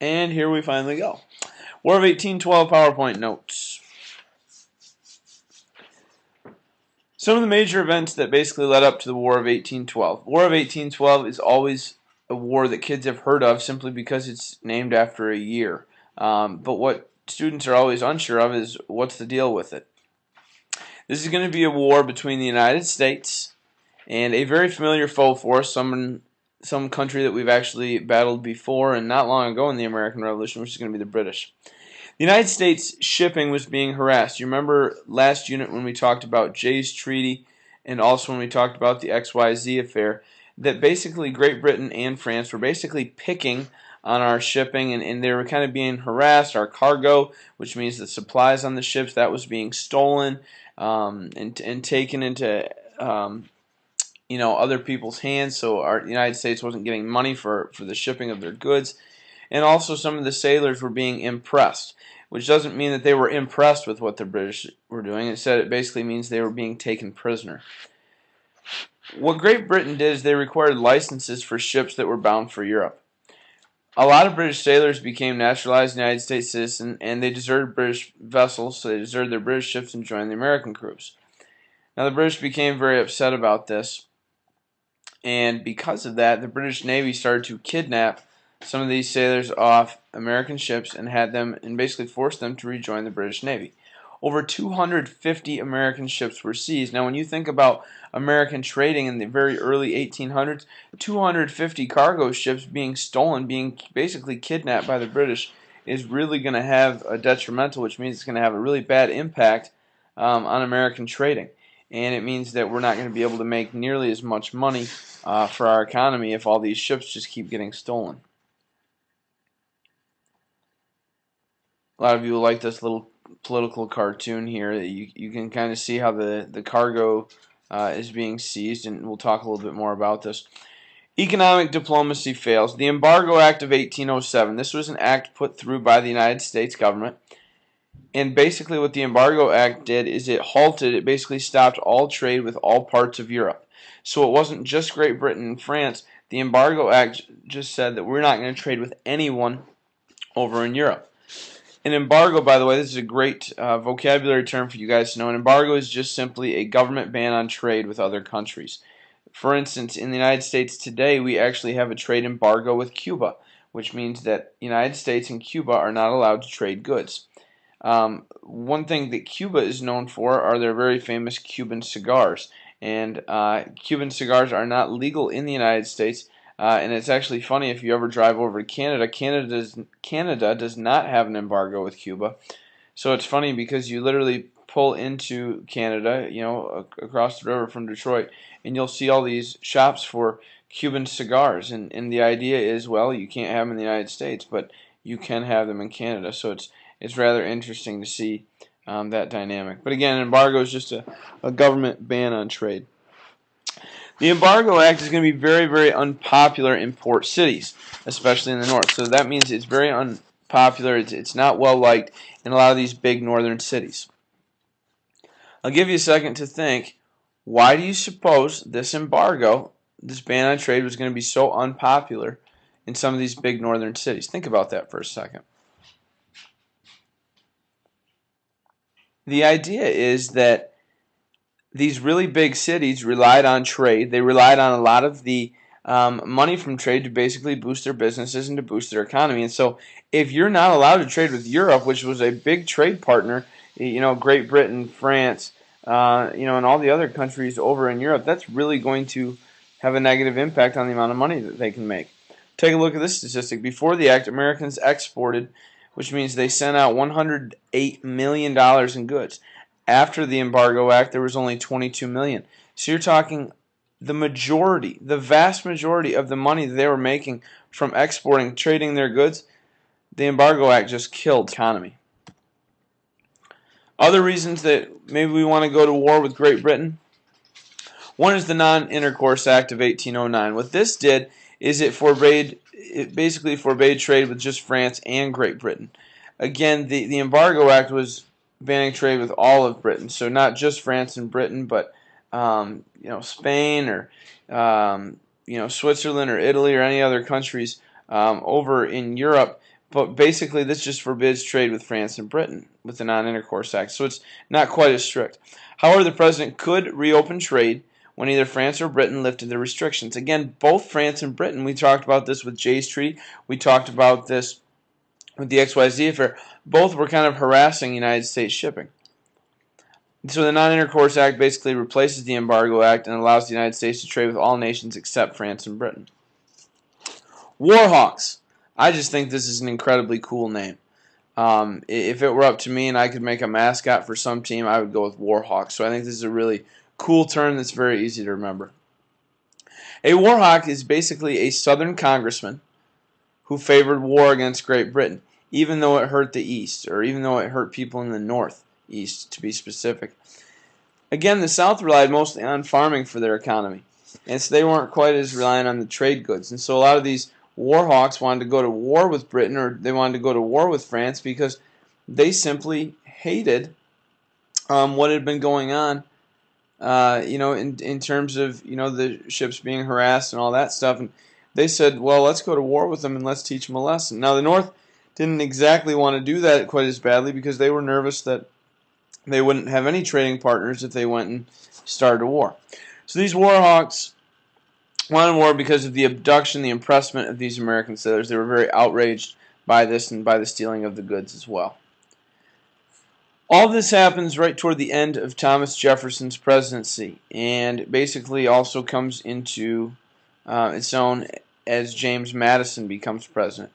And here we finally go. War of 1812 PowerPoint notes. Some of the major events that basically led up to the War of 1812. War of 1812 is always a war that kids have heard of simply because it's named after a year. But what students are always unsure of is what's the deal with it. This is going to be a war between the United States and a very familiar foe for us, some country that we've actually battled before and not long ago in the American Revolution, which is going to be the British. The United States shipping was being harassed. You remember last unit when we talked about Jay's Treaty and also when we talked about the XYZ affair, that basically Great Britain and France were basically picking on our shipping, and they were kind of being harassed. Our cargo, which means the supplies on the ships, that was being stolen and taken into other people's hands, so the United States wasn't getting money for the shipping of their goods. And also some of the sailors were being impressed, which doesn't mean that they were impressed with what the British were doing. Instead, it basically means they were being taken prisoner. What Great Britain did is they required licenses for ships that were bound for Europe. A lot of British sailors became naturalized United States citizens, and they deserted British vessels, so they deserted their British ships and joined the American crews. Now, the British became very upset about this, and because of that, the British Navy started to kidnap some of these sailors off American ships and basically forced them to rejoin the British Navy. Over 250 American ships were seized. Now, when you think about American trading in the very early 1800s, 250 cargo ships being stolen, being basically kidnapped by the British, is really going to have a detrimental, which means it's going to have a really bad impact on American trading. And it means that we're not going to be able to make nearly as much money for our economy if all these ships just keep getting stolen. A lot of you will like this little political cartoon here. You can kind of see how the cargo is being seized, and we'll talk a little bit more about this. Economic diplomacy fails. The Embargo Act of 1807. This was an act put through by the United States government. And basically what the Embargo Act did is it basically stopped all trade with all parts of Europe. So it wasn't just Great Britain and France. The Embargo Act just said that we're not going to trade with anyone over in Europe. An embargo, by the way, this is a great vocabulary term for you guys to know. An embargo is just simply a government ban on trade with other countries. For instance, in the United States today, we actually have a trade embargo with Cuba, which means that the United States and Cuba are not allowed to trade goods. One thing that Cuba is known for are their very famous Cuban cigars. And Cuban cigars are not legal in the United States. And it's actually funny if you ever drive over to Canada. Canada does not have an embargo with Cuba. So it's funny because you literally pull into Canada, across the river from Detroit, and you'll see all these shops for Cuban cigars. And the idea is, well, you can't have them in the United States, but you can have them in Canada. So it's rather interesting to see that dynamic. But again, an embargo is just a government ban on trade. The Embargo Act is going to be very, very unpopular in port cities, especially in the north. So that means it's very unpopular. It's not well liked in a lot of these big northern cities. I'll give you a second to think. Why do you suppose this embargo, this ban on trade, was going to be so unpopular in some of these big northern cities? Think about that for a second. The idea is that these really big cities relied on trade. They relied on a lot of the money from trade to basically boost their businesses and to boost their economy. And so if you're not allowed to trade with Europe, which was a big trade partner, Great Britain, France, and all the other countries over in Europe, that's really going to have a negative impact on the amount of money that they can make. Take a look at this statistic. Before the act, Americans exported, which means they sent out $108 million in goods. After the Embargo Act, there was only $22 million. So you're talking the vast majority of the money that they were making from exporting, trading their goods, the Embargo Act just killed the economy. Other reasons that maybe we want to go to war with Great Britain. One is the Nonintercourse Act of 1809. What this did is it basically forbade trade with just France and Great Britain. Again, the Embargo Act was banning trade with all of Britain, so not just France and Britain, but Spain or Switzerland or Italy or any other countries over in Europe But basically, this just forbids trade with France and Britain with the Non-Intercourse Act, so it's not quite as strict. However, the president could reopen trade when either France or Britain lifted the restrictions. Again, both France and Britain, we talked about this with Jay's Treaty, we talked about this with the XYZ affair, both were kind of harassing United States shipping. So the Non-Intercourse Act basically replaces the Embargo Act and allows the United States to trade with all nations except France and Britain. Warhawks. I just think this is an incredibly cool name. If it were up to me and I could make a mascot for some team, I would go with Warhawks. So I think this is a really cool term that's very easy to remember. A warhawk is basically a Southern congressman who favored war against Great Britain, even though it hurt the East, or even though it hurt people in the Northeast, to be specific. Again, the South relied mostly on farming for their economy, and so they weren't quite as reliant on the trade goods. And so a lot of these warhawks wanted to go to war with Britain, or they wanted to go to war with France because they simply hated what had been going on, in terms of the ships being harassed and all that stuff. And they said, well, let's go to war with them and let's teach them a lesson. Now, the North didn't exactly want to do that quite as badly because they were nervous that they wouldn't have any trading partners if they went and started a war. So these warhawks wanted war because of the abduction, the impressment of these American sailors. They were very outraged by this and by the stealing of the goods as well. All of this happens right toward the end of Thomas Jefferson's presidency, and basically also comes into its own as James Madison becomes president.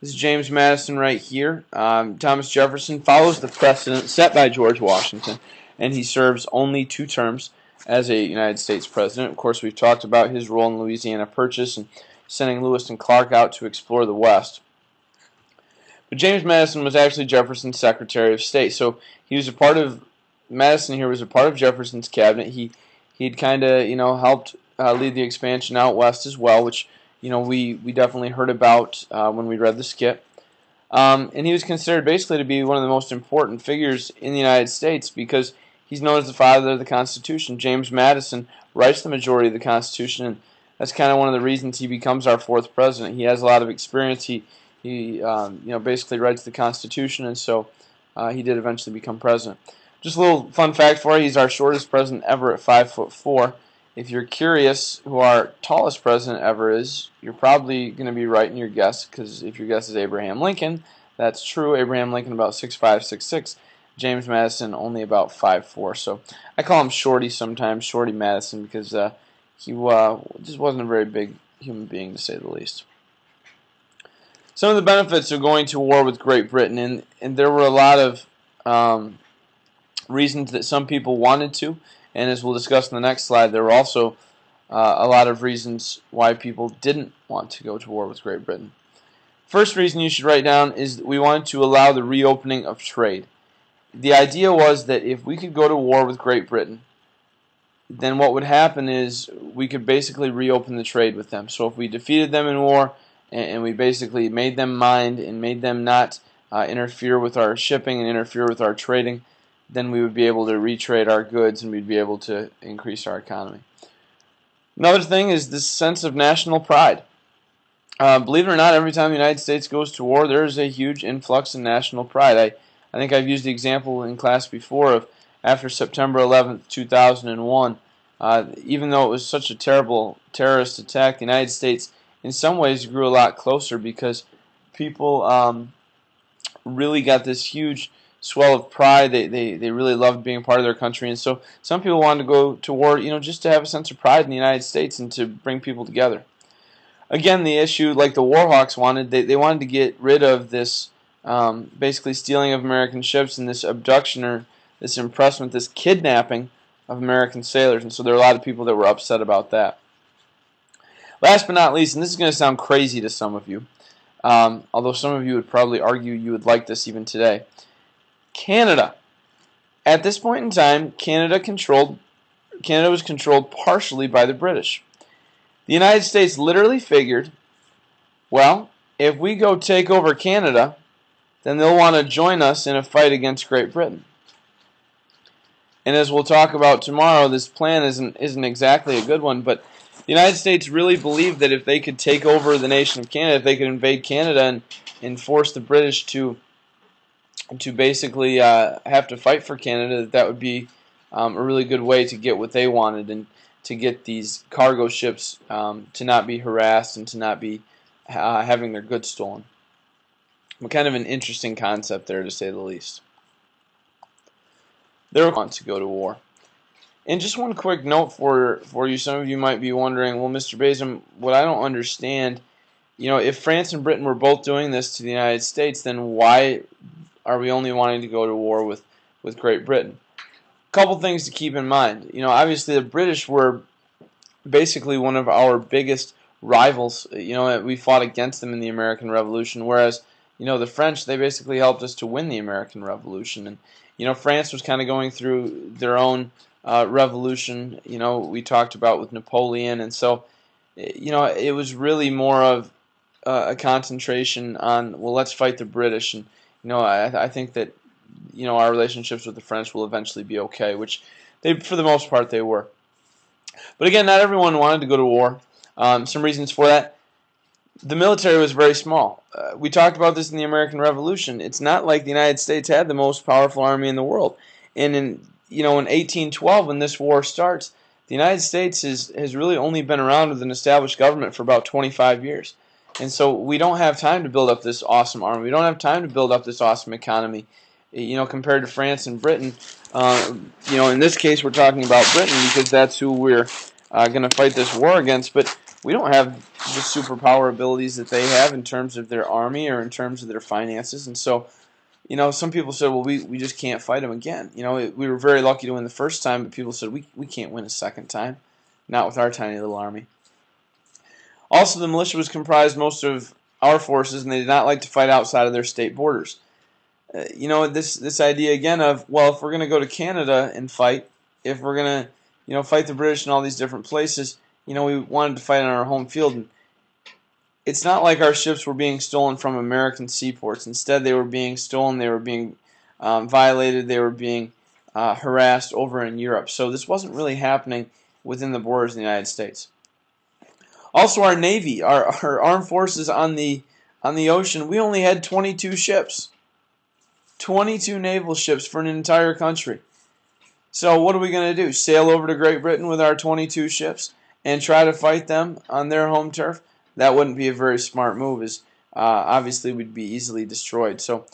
This is James Madison right here. Thomas Jefferson follows the precedent set by George Washington, and he serves only 2 terms as a United States president. Of course, we've talked about his role in Louisiana Purchase and sending Lewis and Clark out to explore the West. But James Madison was actually Jefferson's Secretary of State, so he was a part of Madison here was a part of Jefferson's cabinet. He'd kind of helped lead the expansion out west as well, which we definitely heard about when we read the skit. And he was considered basically to be one of the most important figures in the United States because he's known as the father of the Constitution. James Madison writes the majority of the Constitution, and that's kind of one of the reasons he becomes our 4th president. He has a lot of experience. He basically writes the Constitution, and so he did eventually become president. Just a little fun fact for you: he's our shortest president ever at 5'4". If you're curious who our tallest president ever is, you're probably going to be right in your guess, because if your guess is Abraham Lincoln, that's true. Abraham Lincoln about 6'5", 6'6". James Madison only about 5'4". So I call him Shorty sometimes, Shorty Madison, because he just wasn't a very big human being, to say the least. Some of the benefits of going to war with Great Britain, and there were a lot of reasons that some people wanted to, and as we'll discuss in the next slide, there were also a lot of reasons why people didn't want to go to war with Great Britain. First reason you should write down is that we wanted to allow the reopening of trade. The idea was that if we could go to war with Great Britain, then what would happen is we could basically reopen the trade with them. So if we defeated them in war and we basically made them mind and made them not interfere with our shipping and interfere with our trading, then we would be able to retrade our goods and we'd be able to increase our economy. Another thing is this sense of national pride. Believe it or not, every time the United States goes to war, there is a huge influx in national pride. I think I've used the example in class before of after September 11th, 2001, even though it was such a terrible terrorist attack, the United States in some ways grew a lot closer because people really got this huge swell of pride. They really loved being part of their country, and so some people wanted to go to war, just to have a sense of pride in the United States and to bring people together. Again, the issue, like the Warhawks wanted, they wanted to get rid of this basically stealing of American ships and this abduction or this impressment, this kidnapping of American sailors, and so there are a lot of people that were upset about that. Last but not least, and this is going to sound crazy to some of you, although some of you would probably argue you would like this even today, Canada. At this point in time, Canada was controlled partially by the British. The United States literally figured, well, if we go take over Canada, then they'll want to join us in a fight against Great Britain. And as we'll talk about tomorrow, this plan isn't exactly a good one, but The United States really believed that if they could take over the nation of Canada, if they could invade Canada and force the British to basically have to fight for Canada, that would be a really good way to get what they wanted and to get these cargo ships to not be harassed and to not be having their goods stolen. But kind of an interesting concept there, to say the least. They want to go to war. And just one quick note for you. Some of you might be wondering, well, Mr. Bazem, what I don't understand, if France and Britain were both doing this to the United States, then why are we only wanting to go to war with Great Britain? A couple things to keep in mind. Obviously the British were basically one of our biggest rivals. We fought against them in the American Revolution, whereas the French, they basically helped us to win the American Revolution. And France was kind of going through their own revolution. We talked about with Napoleon, and so it was really more of a concentration on, well, let's fight the British. And I think that our relationships with the French will eventually be okay, which for the most part they were. But again, not everyone wanted to go to war. Some reasons for that. The military was very small. We talked about this in the American Revolution. It's not like the United States had the most powerful army in the world. And in 1812, when this war starts, the United States has really only been around with an established government for about 25 years. And so we don't have time to build up this awesome army. We don't have time to build up this awesome economy. Compared to France and Britain. In this case, we're talking about Britain because that's who we're going to fight this war against. But we don't have the superpower abilities that they have in terms of their army or in terms of their finances. And so, some people said, well, we just can't fight them again. We were very lucky to win the first time, but people said, we can't win a second time. Not with our tiny little army. Also, the militia was comprised most of our forces, and they did not like to fight outside of their state borders. This idea again of, well, if we're going to go to Canada and fight, if we're going to fight the British in all these different places, we wanted to fight on our home field. And it's not like our ships were being stolen from American seaports. Instead, they were being stolen, they were being violated, they were being harassed over in Europe. So this wasn't really happening within the borders of the United States. Also, our Navy, our armed forces on the ocean, we only had 22 ships. 22 naval ships for an entire country. So what are we going to do? Sail over to Great Britain with our 22 ships and try to fight them on their home turf? That wouldn't be a very smart move, as obviously we'd be easily destroyed. So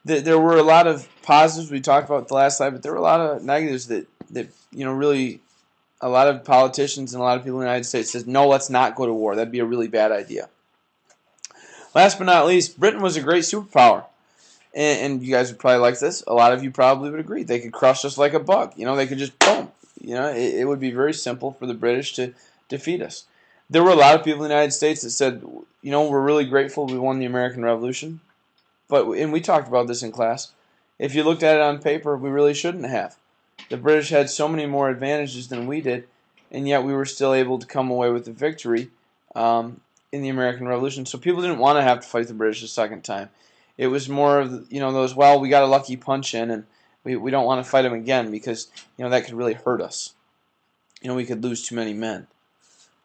there were a lot of positives we talked about the last slide, but there were a lot of negatives that really a lot of politicians and a lot of people in the United States said, no, let's not go to war. That'd be a really bad idea. Last but not least, Britain was a great superpower. And you guys would probably like this. A lot of you probably would agree. They could crush us like a bug. They could just boom. It would be very simple for the British to defeat us. There were a lot of people in the United States that said, we're really grateful we won the American Revolution. And we talked about this in class. If you looked at it on paper, we really shouldn't have. The British had so many more advantages than we did, and yet we were still able to come away with the victory in the American Revolution. So people didn't want to have to fight the British a second time. It was more of those, well, we got a lucky punch in, and we don't want to fight them again because that could really hurt us. We could lose too many men.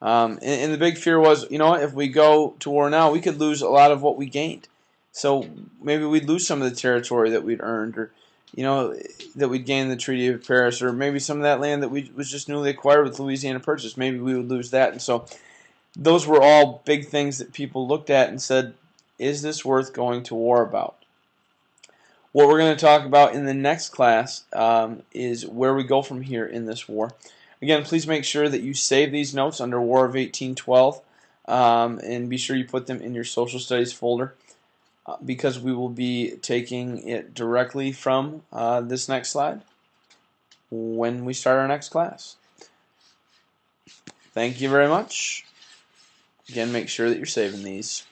And the big fear was, if we go to war now, we could lose a lot of what we gained. So maybe we'd lose some of the territory that we'd earned, or that we'd gained the Treaty of Paris, or maybe some of that land that was just newly acquired with Louisiana Purchase. Maybe we would lose that. And so those were all big things that people looked at and said, is this worth going to war about? What we're going to talk about in the next class is where we go from here in this war. Again, please make sure that you save these notes under War of 1812 and be sure you put them in your social studies folder because we will be taking it directly from this next slide when we start our next class. Thank you very much. Again, make sure that you're saving these.